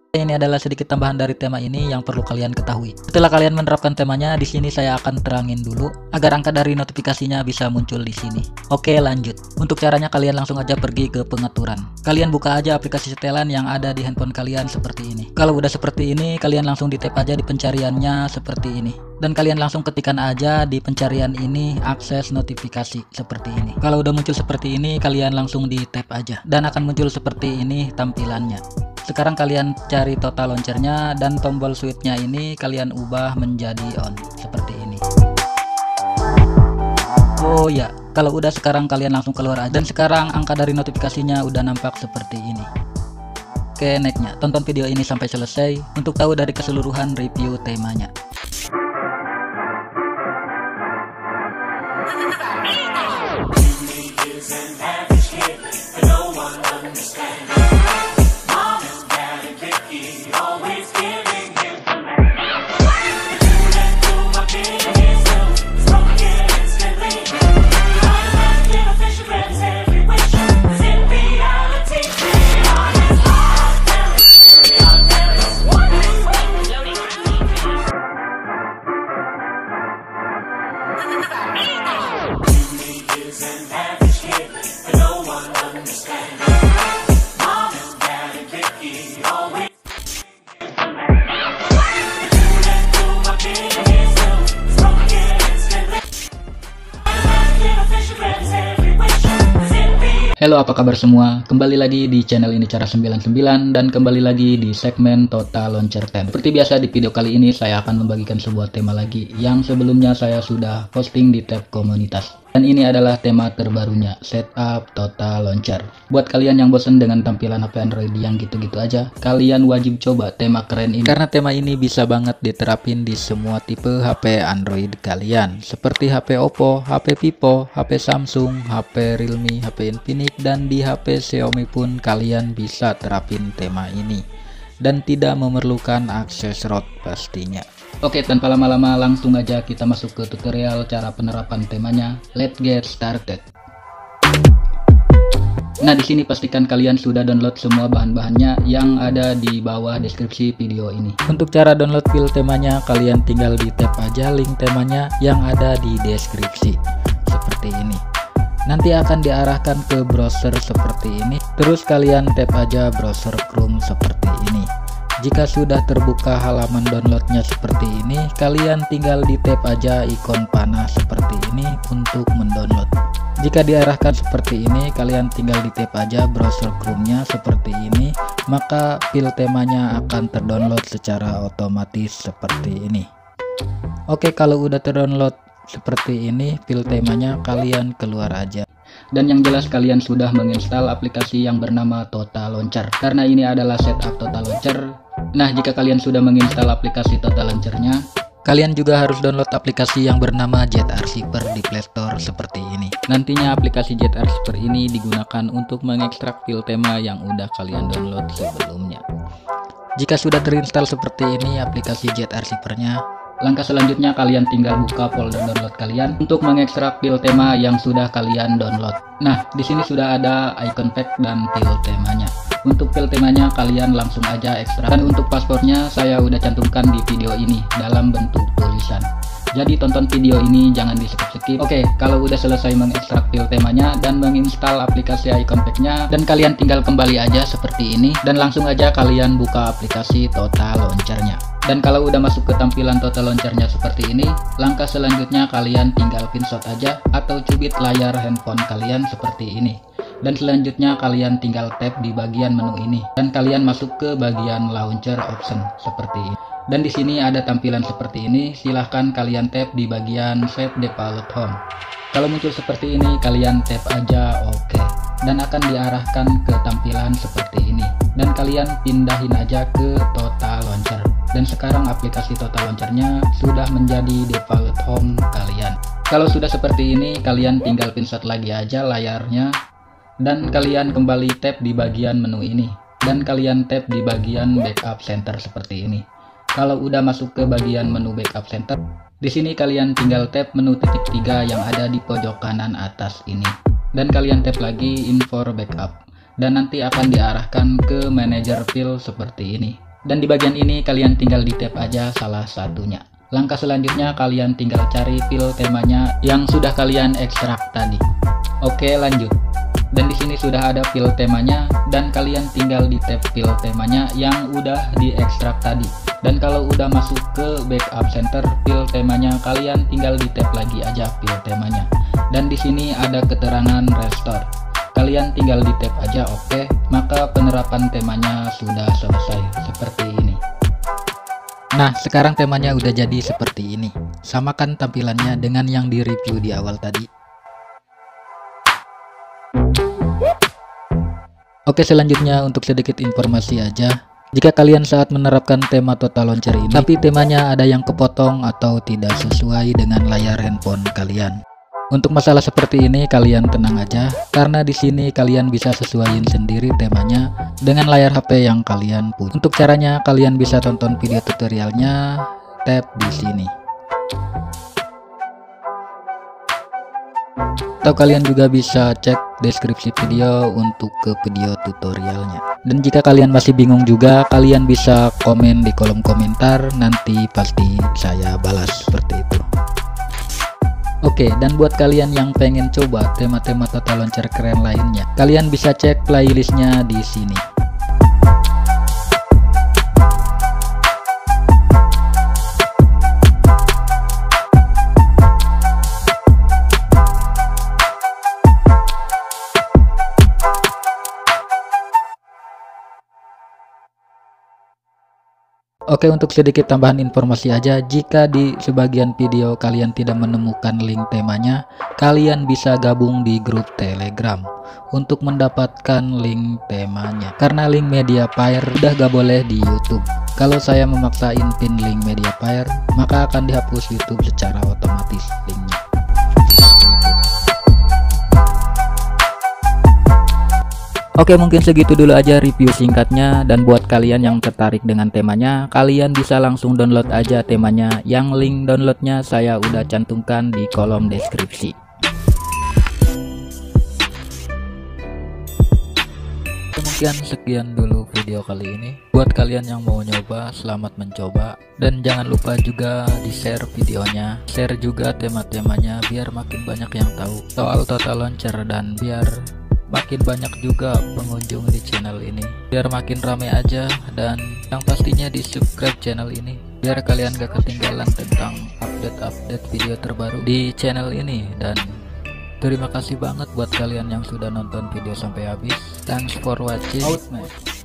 Ini adalah sedikit tambahan dari tema ini yang perlu kalian ketahui. Setelah kalian menerapkan temanya, di sini saya akan terangin dulu agar angka dari notifikasinya bisa muncul di sini. Oke, lanjut. Untuk caranya kalian langsung aja pergi ke pengaturan. Kalian buka aja aplikasi setelan yang ada di handphone kalian seperti ini. Kalau udah seperti ini, kalian langsung di tap aja di pencariannya seperti ini. Dan kalian langsung ketikkan aja di pencarian ini akses notifikasi seperti ini. Kalau udah muncul seperti ini, kalian langsung di tap aja dan akan muncul seperti ini tampilannya. Sekarang kalian cari total launchernya dan tombol switchnya ini kalian ubah menjadi on seperti ini. Oh ya, kalau udah sekarang kalian langsung keluar aja. Dan sekarang angka dari notifikasinya udah nampak seperti ini. Oke, nextnya tonton video ini sampai selesai untuk tahu dari keseluruhan review temanya. Halo, apa kabar semua? Kembali lagi di channel ini Cara 99 dan kembali lagi di segmen Total Launcher Tab. Seperti biasa di video kali ini saya akan membagikan sebuah tema lagi yang sebelumnya saya sudah posting di tab komunitas. Dan ini adalah tema terbarunya, Setup Total Launcher. Buat kalian yang bosan dengan tampilan HP Android yang gitu-gitu aja, kalian wajib coba tema keren ini. Karena tema ini bisa banget diterapin di semua tipe HP Android kalian. Seperti HP Oppo, HP Vivo, HP Samsung, HP Realme, HP Infinix, dan di HP Xiaomi pun kalian bisa terapin tema ini. Dan tidak memerlukan akses root pastinya. Oke, tanpa lama-lama langsung aja kita masuk ke tutorial cara penerapan temanya. Let's get started. Nah, di sini pastikan kalian sudah download semua bahan-bahannya yang ada di bawah deskripsi video ini. Untuk cara download file temanya, kalian tinggal di tap aja link temanya yang ada di deskripsi. Seperti ini. Nanti akan diarahkan ke browser seperti ini. Terus kalian tap aja browser Chrome seperti ini. Jika sudah terbuka halaman downloadnya seperti ini, kalian tinggal di tap aja ikon panah seperti ini untuk mendownload. Jika diarahkan seperti ini, kalian tinggal di tap aja browser Chrome-nya seperti ini, maka file temanya akan terdownload secara otomatis seperti ini. Oke, kalau udah terdownload seperti ini file temanya, kalian keluar aja. Dan yang jelas kalian sudah menginstal aplikasi yang bernama Total Launcher, karena ini adalah setup Total Launcher. Nah, jika kalian sudah menginstal aplikasi Total Launcher-nya, kalian juga harus download aplikasi yang bernama ZArchiver di Play Store seperti ini. Nantinya aplikasi ZArchiver ini digunakan untuk mengekstrak file tema yang udah kalian download sebelumnya. Jika sudah terinstall seperti ini aplikasi ZArchiver-nya, langkah selanjutnya kalian tinggal buka folder download kalian untuk mengekstrak file tema yang sudah kalian download. Nah, di sini sudah ada icon pack dan file temanya. Untuk file temanya kalian langsung aja ekstrak. Dan untuk paspornya saya udah cantumkan di video ini dalam bentuk tulisan. Jadi tonton video ini jangan di skip-skip. Oke, kalau udah selesai mengekstrak file temanya dan menginstal aplikasi icon pack-nya, dan kalian tinggal kembali aja seperti ini dan langsung aja kalian buka aplikasi Total Launcher-nya. Dan kalau udah masuk ke tampilan Total Launcher-nya seperti ini, langkah selanjutnya kalian tinggal pinshot aja atau cubit layar handphone kalian seperti ini. Dan selanjutnya kalian tinggal tap di bagian menu ini dan kalian masuk ke bagian launcher option seperti ini. Dan di sini ada tampilan seperti ini, silahkan kalian tap di bagian set default home. Kalau muncul seperti ini kalian tap aja OK dan akan diarahkan ke tampilan seperti ini. Dan kalian pindahin aja ke Total Launcher. Dan sekarang aplikasi Total Launcher-nya sudah menjadi default home kalian. Kalau sudah seperti ini kalian tinggal pinshot lagi aja layarnya dan kalian kembali tap di bagian menu ini dan kalian tap di bagian backup center seperti ini. Kalau udah masuk ke bagian menu backup center, di sini kalian tinggal tap menu titik 3 yang ada di pojok kanan atas ini dan kalian tap lagi info backup. dan nanti akan diarahkan ke manajer file seperti ini. Dan di bagian ini kalian tinggal di tap aja salah satunya. Langkah selanjutnya kalian tinggal cari file temanya yang sudah kalian ekstrak tadi. Oke, lanjut. Dan di sini sudah ada file temanya dan kalian tinggal di tab file temanya yang udah diekstrak tadi. Dan kalau udah masuk ke backup center file temanya, kalian tinggal di tab lagi aja file temanya. Dan di sini ada keterangan restore. Kalian tinggal di tab aja, oke. Maka penerapan temanya sudah selesai seperti ini. Nah, sekarang temanya udah jadi seperti ini. Samakan tampilannya dengan yang di review di awal tadi. Oke, selanjutnya untuk sedikit informasi aja. Jika kalian saat menerapkan tema Total Launcher ini, tapi temanya ada yang kepotong atau tidak sesuai dengan layar handphone kalian. Untuk masalah seperti ini kalian tenang aja, karena di sini kalian bisa sesuaiin sendiri temanya dengan layar HP yang kalian punya. Untuk caranya kalian bisa tonton video tutorialnya, tap di sini. Atau kalian juga bisa cek deskripsi video untuk ke video tutorialnya. Dan jika kalian masih bingung juga, kalian bisa komen di kolom komentar, nanti pasti saya balas seperti itu. Oke, dan buat kalian yang pengen coba tema-tema Total Launcher keren lainnya, kalian bisa cek playlistnya di sini. Oke, untuk sedikit tambahan informasi aja, jika di sebagian video kalian tidak menemukan link temanya, kalian bisa gabung di grup Telegram untuk mendapatkan link temanya. Karena link Mediafire udah gak boleh di YouTube. Kalau saya memaksain pin link Mediafire, maka akan dihapus YouTube secara otomatis linknya. Oke, mungkin segitu dulu aja review singkatnya, dan buat kalian yang tertarik dengan temanya, kalian bisa langsung download aja temanya, yang link downloadnya saya udah cantumkan di kolom deskripsi. Mungkin sekian dulu video kali ini. Buat kalian yang mau nyoba, selamat mencoba, dan jangan lupa juga di share videonya, share juga tema-temanya biar makin banyak yang tahu soal Total Launcher, dan biar makin banyak juga pengunjung di channel ini, biar makin rame aja. Dan yang pastinya di subscribe channel ini biar kalian gak ketinggalan tentang update-update video terbaru di channel ini. Dan terima kasih banget buat kalian yang sudah nonton video sampai habis. Thanks for watching. Out, man.